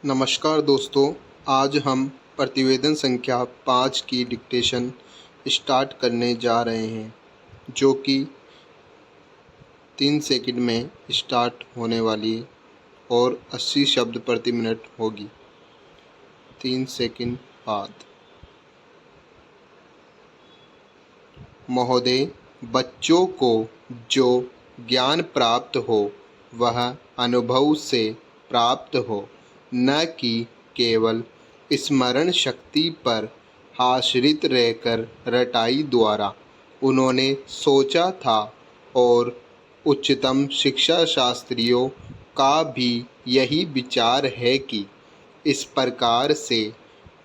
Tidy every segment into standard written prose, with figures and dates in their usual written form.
नमस्कार दोस्तों, आज हम प्रतिवेदन संख्या 5 की डिक्टेशन स्टार्ट करने जा रहे हैं, जो कि 3 सेकंड में स्टार्ट होने वाली है और 80 शब्द प्रति मिनट होगी। 3 सेकंड बाद। महोदय, बच्चों को जो ज्ञान प्राप्त हो वह अनुभव से प्राप्त हो, न कि केवल स्मरण शक्ति पर आश्रित रहकर रटाई द्वारा। उन्होंने सोचा था और उच्चतम शिक्षा शास्त्रियों का भी यही विचार है कि इस प्रकार से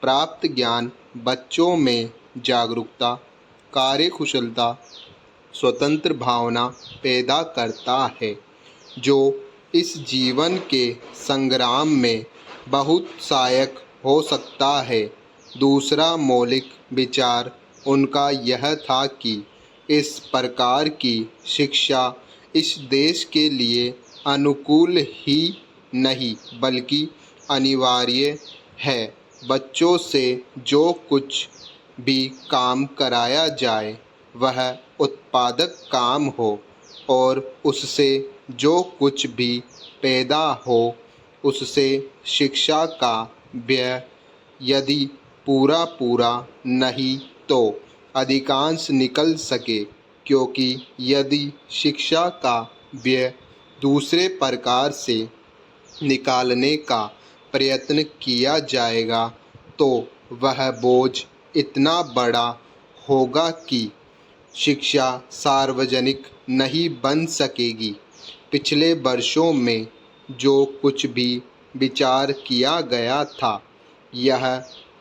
प्राप्त ज्ञान बच्चों में जागरूकता, कार्यकुशलता, स्वतंत्र भावना पैदा करता है, जो इस जीवन के संग्राम में बहुत सहायक हो सकता है। दूसरा मौलिक विचार उनका यह था कि इस प्रकार की शिक्षा इस देश के लिए अनुकूल ही नहीं बल्कि अनिवार्य है। बच्चों से जो कुछ भी काम कराया जाए वह उत्पादक काम हो और उससे जो कुछ भी पैदा हो उससे शिक्षा का व्यय यदि पूरा नहीं तो अधिकांश निकल सके, क्योंकि यदि शिक्षा का व्यय दूसरे प्रकार से निकालने का प्रयत्न किया जाएगा तो वह बोझ इतना बड़ा होगा कि शिक्षा सार्वजनिक नहीं बन सकेगी। पिछले वर्षों में जो कुछ भी विचार किया गया था, यह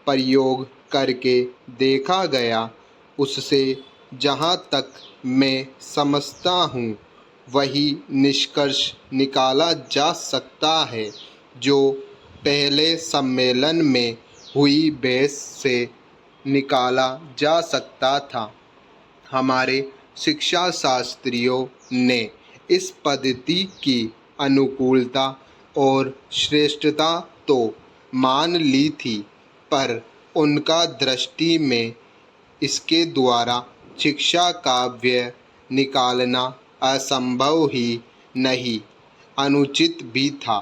प्रयोग करके देखा गया, उससे जहाँ तक मैं समझता हूँ वही निष्कर्ष निकाला जा सकता है जो पहले सम्मेलन में हुई बहस से निकाला जा सकता था। हमारे शिक्षा शास्त्रियों ने इस पद्धति की अनुकूलता और श्रेष्ठता तो मान ली थी, पर उनका दृष्टि में इसके द्वारा शिक्षा का व्यय निकालना असंभव ही नहीं, अनुचित भी था।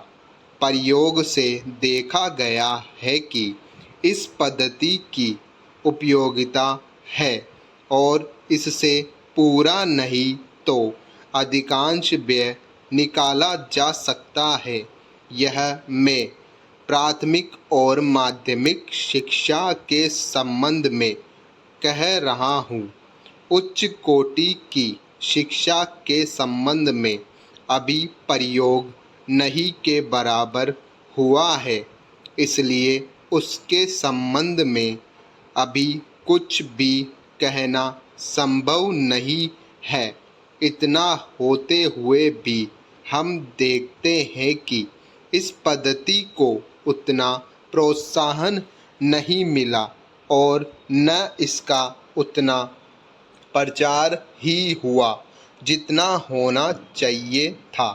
प्रयोग से देखा गया है कि इस पद्धति की उपयोगिता है और इससे पूरा नहीं तो अधिकांश व्यय निकाला जा सकता है। यह मैं प्राथमिक और माध्यमिक शिक्षा के संबंध में कह रहा हूँ। उच्च कोटि की शिक्षा के संबंध में अभी प्रयोग नहीं के बराबर हुआ है, इसलिए उसके संबंध में अभी कुछ भी कहना संभव नहीं है। इतना होते हुए भी हम देखते हैं कि इस पद्धति को उतना प्रोत्साहन नहीं मिला और न इसका उतना प्रचार ही हुआ जितना होना चाहिए था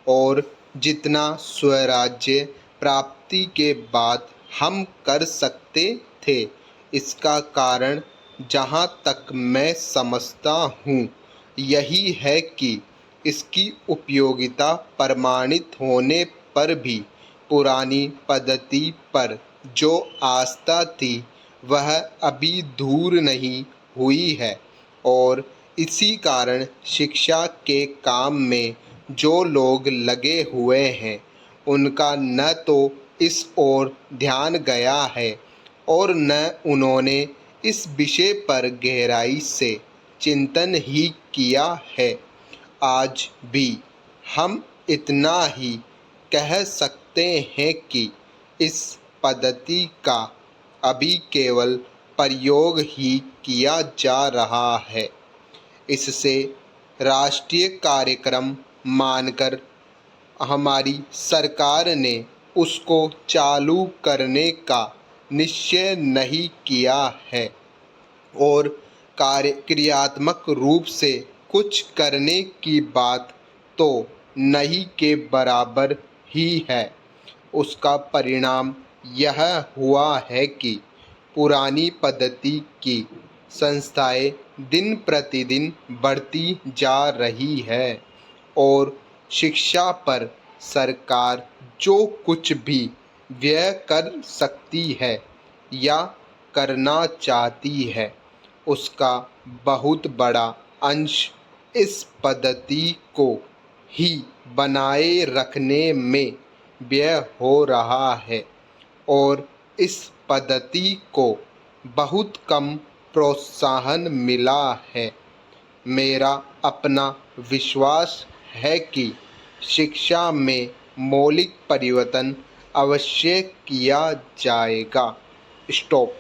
और जितना स्वराज्य प्राप्ति के बाद हम कर सकते थे। इसका कारण जहाँ तक मैं समझता हूँ यही है कि इसकी उपयोगिता प्रमाणित होने पर भी पुरानी पद्धति पर जो आस्था थी वह अभी दूर नहीं हुई है और इसी कारण शिक्षा के काम में जो लोग लगे हुए हैं उनका न तो इस ओर ध्यान गया है और न उन्होंने इस विषय पर गहराई से चिंतन ही किया है। आज भी हम इतना ही कह सकते हैं कि इस पद्धति का अभी केवल प्रयोग ही किया जा रहा है। इससे राष्ट्रीय कार्यक्रम मानकर हमारी सरकार ने उसको चालू करने का निश्चय नहीं किया है और क्रियात्मक रूप से कुछ करने की बात तो नहीं के बराबर ही है। उसका परिणाम यह हुआ है कि पुरानी पद्धति की संस्थाएं दिन प्रतिदिन बढ़ती जा रही है और शिक्षा पर सरकार जो कुछ भी व्यय कर सकती है या करना चाहती है उसका बहुत बड़ा अंश इस पद्धति को ही बनाए रखने में व्यय हो रहा है और इस पद्धति को बहुत कम प्रोत्साहन मिला है। मेरा अपना विश्वास है कि शिक्षा में मौलिक परिवर्तन अवश्य किया जाएगा। स्टॉप।